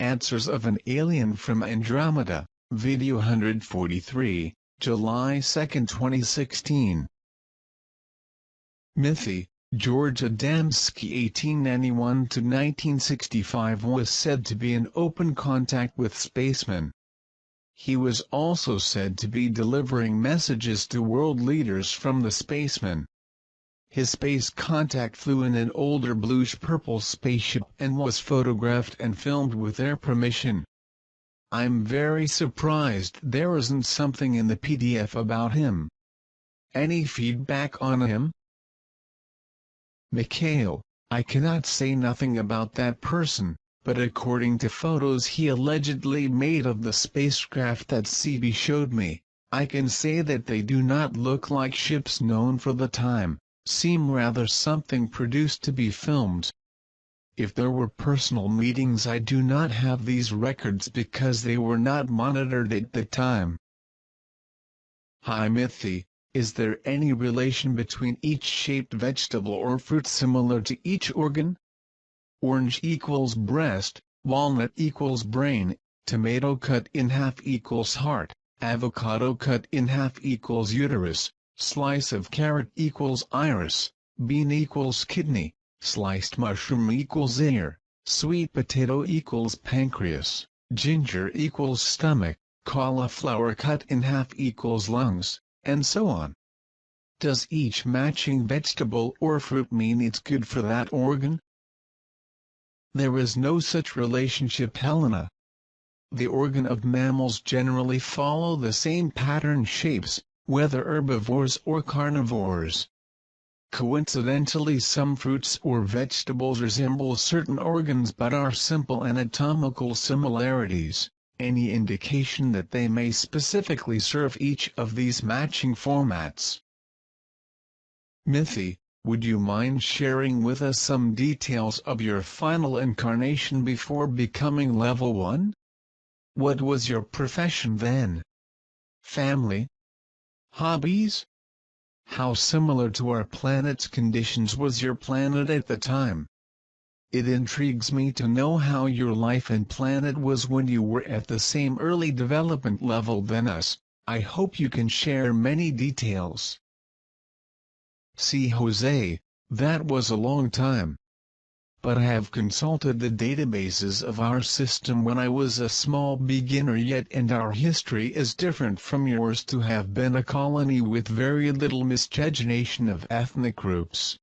Answers of an Alien from Andromeda, Video 143, July 2, 2016. Mythi, George Adamski 1891–1965 was said to be in open contact with spacemen. He was also said to be delivering messages to world leaders from the spacemen. His space contact flew in an older bluish-purple spaceship and was photographed and filmed with their permission. I'm very surprised there isn't something in the PDF about him. Any feedback on him? Mikhail, I cannot say nothing about that person, but according to photos he allegedly made of the spacecraft that CB showed me, I can say that they do not look like ships known for the time, seem rather something produced to be filmed. If there were personal meetings, I do not have these records because they were not monitored at the time. Hi Mythi, is there any relation between each shaped vegetable or fruit similar to each organ? Orange equals breast, walnut equals brain, tomato cut in half equals heart, avocado cut in half equals uterus, slice of carrot equals iris, bean equals kidney, sliced mushroom equals ear, sweet potato equals pancreas, ginger equals stomach, cauliflower cut in half equals lungs, and so on. Does each matching vegetable or fruit mean it's good for that organ? There is no such relationship, Helena. The organ of mammals generally follow the same pattern shapes, whether herbivores or carnivores. Coincidentally, some fruits or vegetables resemble certain organs but are simple anatomical similarities, any indication that they may specifically serve each of these matching formats. Mythi, would you mind sharing with us some details of your final incarnation before becoming level 1? What was your profession then? Family? Hobbies? How similar to our planet's conditions was your planet at the time? It intrigues me to know how your life and planet was when you were at the same early development level than us. I hope you can share many details. See Jose, that was a long time. But I have consulted the databases of our system when I was a small beginner yet, and our history is different from yours to have been a colony with very little miscegenation of ethnic groups.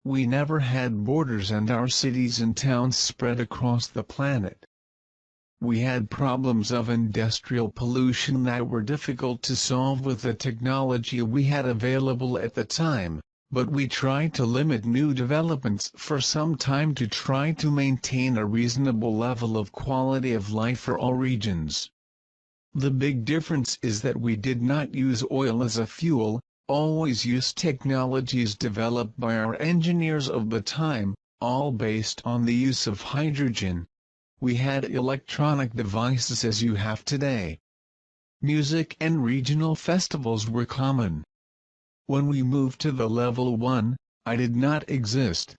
We never had borders and our cities and towns spread across the planet. We had problems of industrial pollution that were difficult to solve with the technology we had available at the time, but we tried to limit new developments for some time to try to maintain a reasonable level of quality of life for all regions. The big difference is that we did not use oil as a fuel, always used technologies developed by our engineers of the time, all based on the use of hydrogen. We had electronic devices as you have today. Music and regional festivals were common. When we moved to the level 1, I did not exist.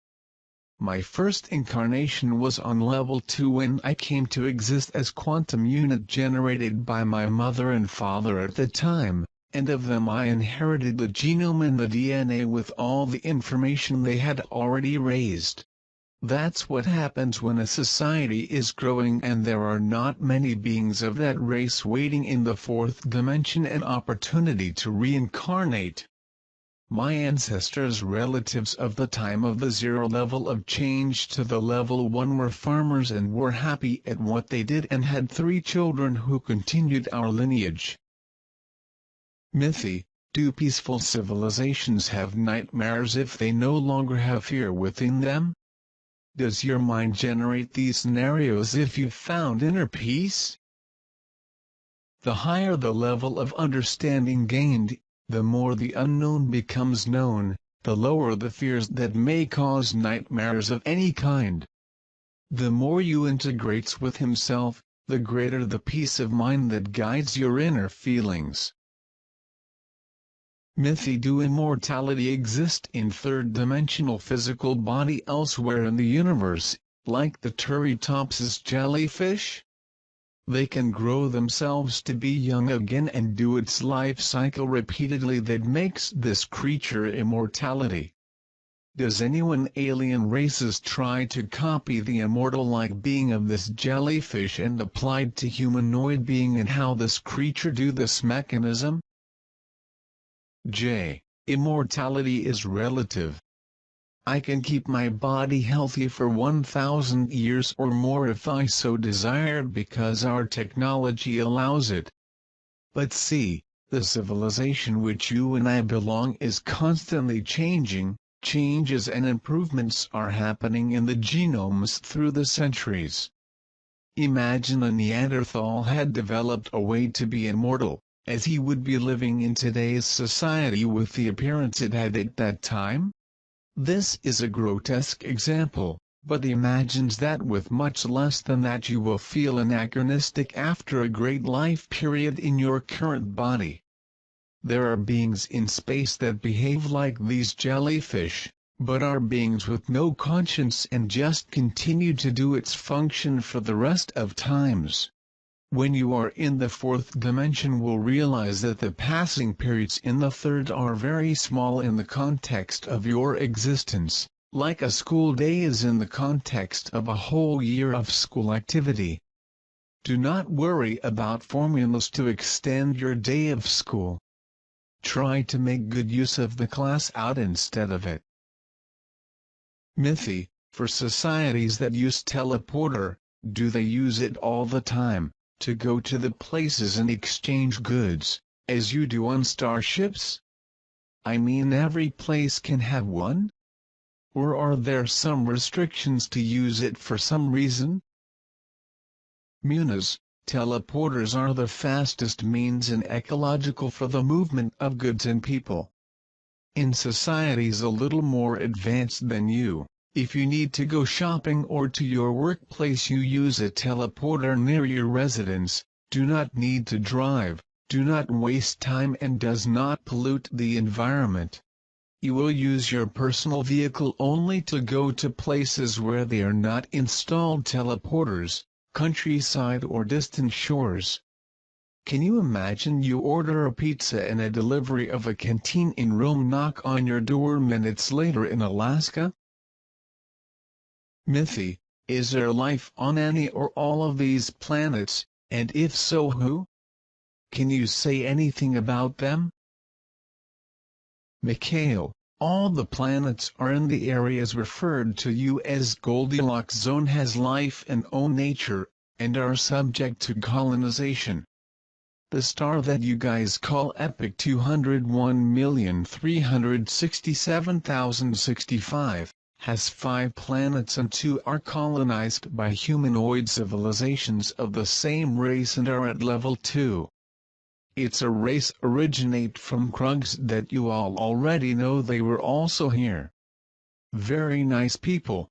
My first incarnation was on level 2 when I came to exist as quantum unit generated by my mother and father at the time, and of them I inherited the genome and the DNA with all the information they had already raised. That's what happens when a society is growing and there are not many beings of that race waiting in the 4th dimension an opportunity to reincarnate. My ancestors' relatives of the time of the 0 level of change to the level 1 were farmers and were happy at what they did and had 3 children who continued our lineage. Mythi, do peaceful civilizations have nightmares if they no longer have fear within them? Does your mind generate these scenarios if you've found inner peace? The higher the level of understanding gained, the more the unknown becomes known, the lower the fears that may cause nightmares of any kind. The more you integrate with himself, the greater the peace of mind that guides your inner feelings. Mythi, do immortality exist in third-dimensional physical body elsewhere in the universe, like the turritopsis jellyfish? They can grow themselves to be young again and do its life cycle repeatedly that makes this creature immortality. Does anyone alien races try to copy the immortal-like being of this jellyfish and applied to humanoid being and how this creature do this mechanism? J. Immortality is relative. I can keep my body healthy for 1,000 years or more if I so desired because our technology allows it. But see, the civilization which you and I belong is constantly changing. Changes and improvements are happening in the genomes through the centuries. Imagine a Neanderthal had developed a way to be immortal, as he would be living in today's society with the appearance it had at that time? This is a grotesque example, but imagines that with much less than that you will feel anachronistic after a great life period in your current body. There are beings in space that behave like these jellyfish, but are beings with no conscience and just continue to do its function for the rest of times. When you are in the fourth dimension will realize that the passing periods in the third are very small in the context of your existence, like a school day is in the context of a whole year of school activity. Do not worry about formulas to extend your day of school. Try to make good use of the class out instead of it. Mythy, for societies that use teleporter, do they use it all the time, to go to the places and exchange goods, as you do on starships? I mean every place can have one? Or are there some restrictions to use it for some reason? Munas, teleporters are the fastest means and ecological for the movement of goods and people. In societies a little more advanced than you, if you need to go shopping or to your workplace you use a teleporter near your residence, do not need to drive, do not waste time and does not pollute the environment. You will use your personal vehicle only to go to places where there are not installed teleporters, countryside or distant shores. Can you imagine you order a pizza and a delivery of a canteen in Rome knock on your door minutes later in Alaska? Mythy, is there life on any or all of these planets, and if so who? Can you say anything about them? Mikhail, all the planets are in the areas referred to you as Goldilocks zone has life and own nature, and are subject to colonization. The star that you guys call Epic 201,367,065, has 5 planets and 2 are colonized by humanoid civilizations of the same race and are at level 2. It's a race originate from Krugs that you all already know they were also here. Very nice people.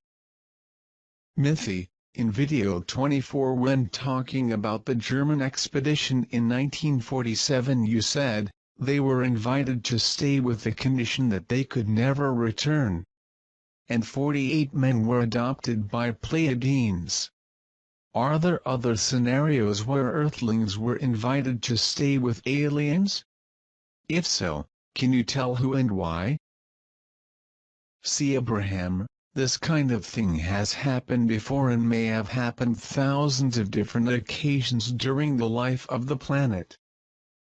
Mythy, in video 24 when talking about the German expedition in 1947 you said, they were invited to stay with the condition that they could never return. And 48 men were adopted by Pleiadians. Are there other scenarios where earthlings were invited to stay with aliens? If so, can you tell who and why? See Abraham, this kind of thing has happened before and may have happened thousands of different occasions during the life of the planet.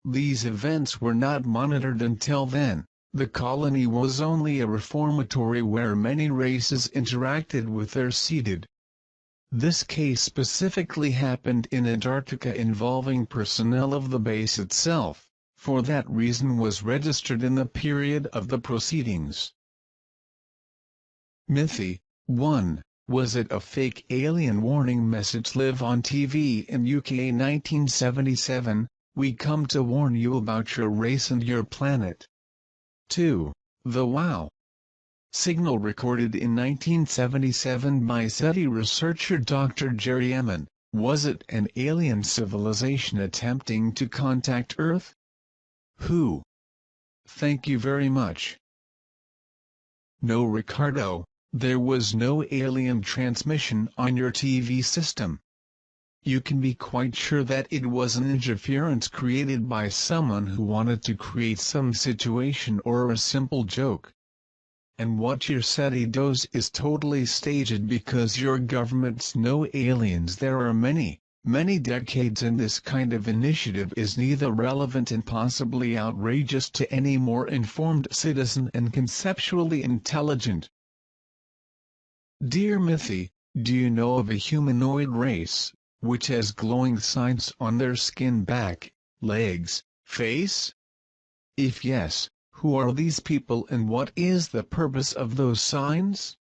These events were not monitored until then. The colony was only a reformatory where many races interacted with their seeded. This case specifically happened in Antarctica involving personnel of the base itself, for that reason was registered in the period of the proceedings. Mythy, 1. Was it a fake alien warning message live on TV in UK 1977, we come to warn you about your race and your planet. 2. The WOW! Signal recorded in 1977 by SETI researcher Dr. Jerry Emmon, was it an alien civilization attempting to contact Earth? Who? Thank you very much. No Ricardo, There was no alien transmission on your TV system. You can be quite sure that it was an interference created by someone who wanted to create some situation or a simple joke. And what your SETI does is totally staged because your government's no aliens. There are many decades, and this kind of initiative is neither relevant and possibly outrageous to any more informed citizen and conceptually intelligent. Dear Mithy, do you know of a humanoid race, which has glowing signs on their skin, back, legs, face? If yes, who are these people and what is the purpose of those signs?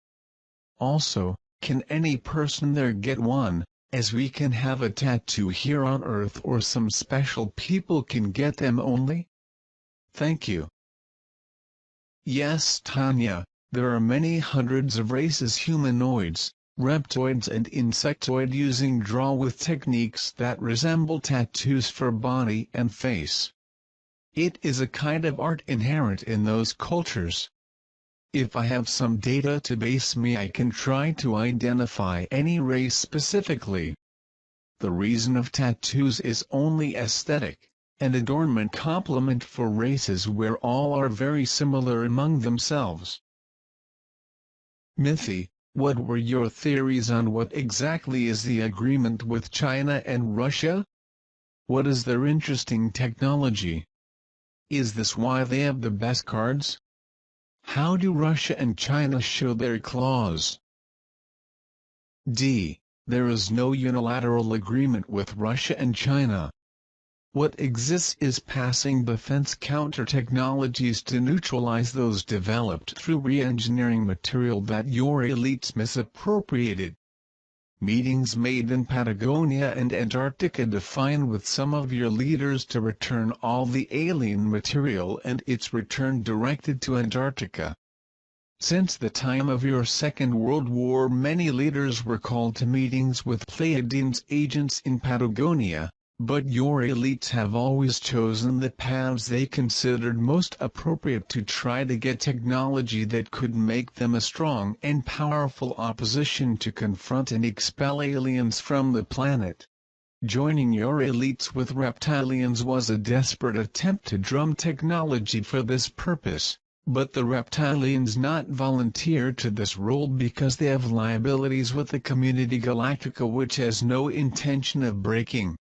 Also, can any person there get one, as we can have a tattoo here on Earth, or some special people can get them only? Thank you. Yes, Tanya, there are many hundreds of races: humanoids, reptoids and insectoid, using draw with techniques that resemble tattoos for body and face. It is a kind of art inherent in those cultures. If I have some data to base me, I can try to identify any race specifically. The reason of tattoos is only aesthetic, an adornment complement for races where all are very similar among themselves. Mithy, what were your theories on what exactly is the agreement with China and Russia? What is their interesting technology? Is this why they have the best cards? How do Russia and China show their claws? D. There is no unilateral agreement with Russia and China. What exists is passing defense counter-technologies to neutralize those developed through re-engineering material that your elites misappropriated. Meetings made in Patagonia and Antarctica define with some of your leaders to return all the alien material and its return directed to Antarctica. Since the time of your Second World War, many leaders were called to meetings with Pleiadians agents in Patagonia, but your elites have always chosen the paths they considered most appropriate to try to get technology that could make them a strong and powerful opposition to confront and expel aliens from the planet. Joining your elites with reptilians was a desperate attempt to drum technology for this purpose, but the reptilians not volunteer to this role because they have liabilities with the community Galactica, which has no intention of breaking.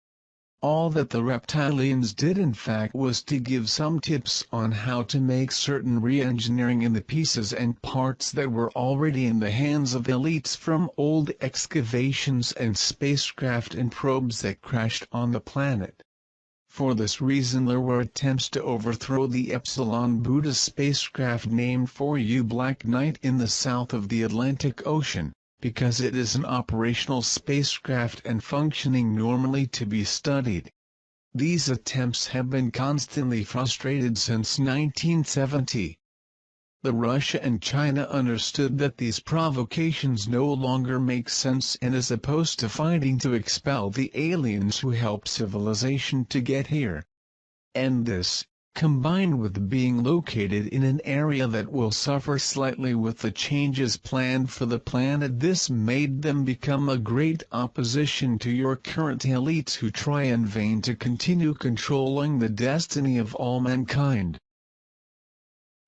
All that the reptilians did in fact was to give some tips on how to make certain re-engineering in the pieces and parts that were already in the hands of elites from old excavations and spacecraft and probes that crashed on the planet. For this reason there were attempts to overthrow the Epsilon Buddha spacecraft named for you Black Knight in the south of the Atlantic Ocean, because it is an operational spacecraft and functioning normally to be studied. These attempts have been constantly frustrated since 1970. The Russia and China understood that these provocations no longer make sense and is opposed to fighting to expel the aliens who help civilization to get here. And this, combined with being located in an area that will suffer slightly with the changes planned for the planet, this made them become a great opposition to your current elites who try in vain to continue controlling the destiny of all mankind.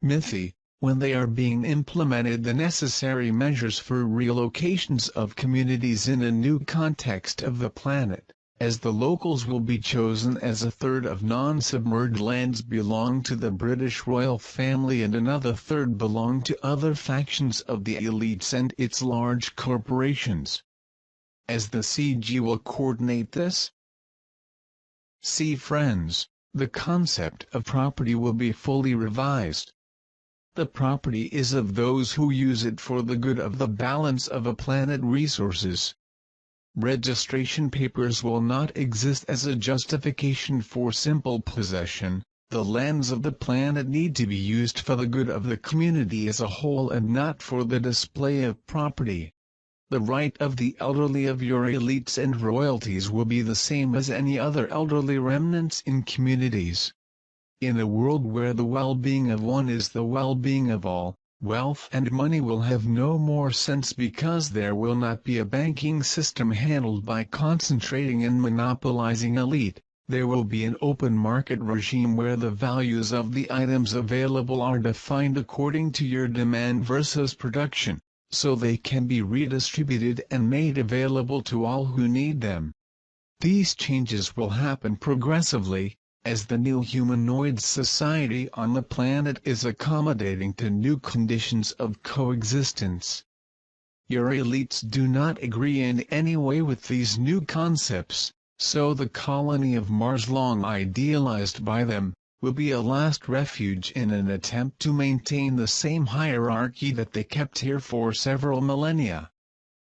Mithy, when they are being implemented the necessary measures for relocations of communities in a new context of the planet, as the locals will be chosen as a third of non-submerged lands belong to the British royal family and another third belong to other factions of the elites and its large corporations. As the CG will coordinate this? See friends, the concept of property will be fully revised. The property is of those who use it for the good of the balance of a planet resources. Registration papers will not exist as a justification for simple possession. The lands of the planet need to be used for the good of the community as a whole and not for the display of property. The right of the elderly of your elites and royalties will be the same as any other elderly remnants in communities. In a world where the well-being of one is the well-being of all, Wealth and money will have no more sense because there will not be a banking system handled by concentrating and monopolizing elite. There will be an open market regime where the values of the items available are defined according to your demand versus production, so they can be redistributed and made available to all who need them. These changes will happen progressively, as the new humanoid society on the planet is accommodating to new conditions of coexistence. Your elites do not agree in any way with these new concepts, so the colony of Mars long idealized by them, will be a last refuge in an attempt to maintain the same hierarchy that they kept here for several millennia.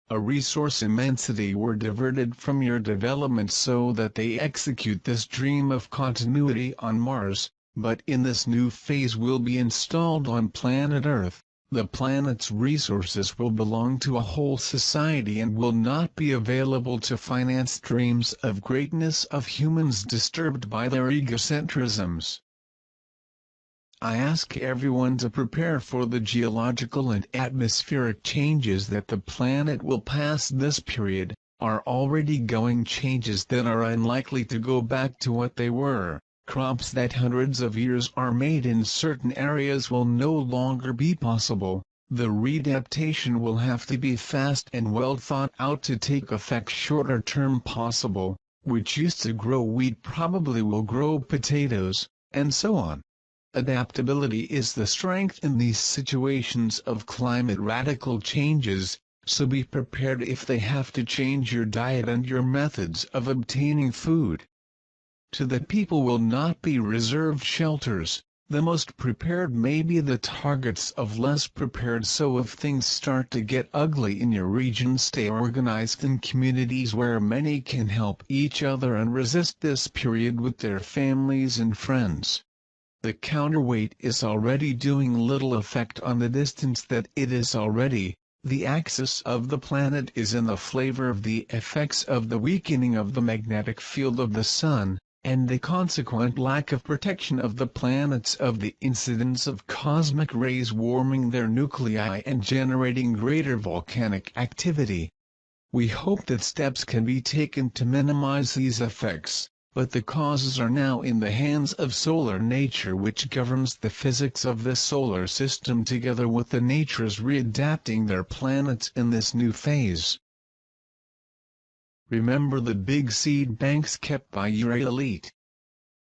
A resource immensity were diverted from your development so that they execute this dream of continuity on Mars, but in this new phase will be installed on planet Earth. The planet's resources will belong to a whole society and will not be available to finance dreams of greatness of humans disturbed by their egocentrisms. I ask everyone to prepare for the geological and atmospheric changes that the planet will pass this period, are already going changes that are unlikely to go back to what they were. Crops that hundreds of years are made in certain areas will no longer be possible. The readaptation will have to be fast and well thought out to take effect. Shorter term possible, which used to grow wheat probably will grow potatoes, and so on. Adaptability is the strength in these situations of climate radical changes, so be prepared if they have to change your diet and your methods of obtaining food. To the people will not be reserved shelters. The most prepared may be the targets of less prepared, so if things start to get ugly in your region, stay organized in communities where many can help each other and resist this period with their families and friends. The counterweight is already doing little effect on the distance that it is already. The axis of the planet is in the flavor of the effects of the weakening of the magnetic field of the Sun, and the consequent lack of protection of the planets of the incidence of cosmic rays warming their nuclei and generating greater volcanic activity. We hope that steps can be taken to minimize these effects, but the causes are now in the hands of solar nature, which governs the physics of the solar system together with the natures readapting their planets in this new phase. Remember the big seed banks kept by your elite.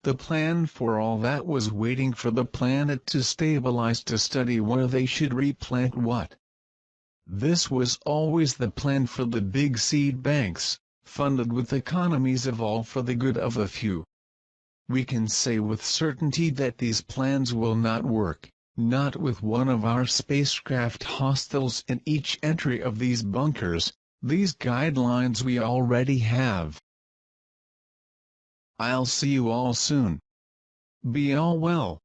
The plan for all that was waiting for the planet to stabilize to study where they should replant what. This was always the plan for the big seed banks, funded with economies of all for the good of a few. We can say with certainty that these plans will not work, not with one of our spacecraft hostiles in each entry of these bunkers. These guidelines we already have. I'll see you all soon. Be all well.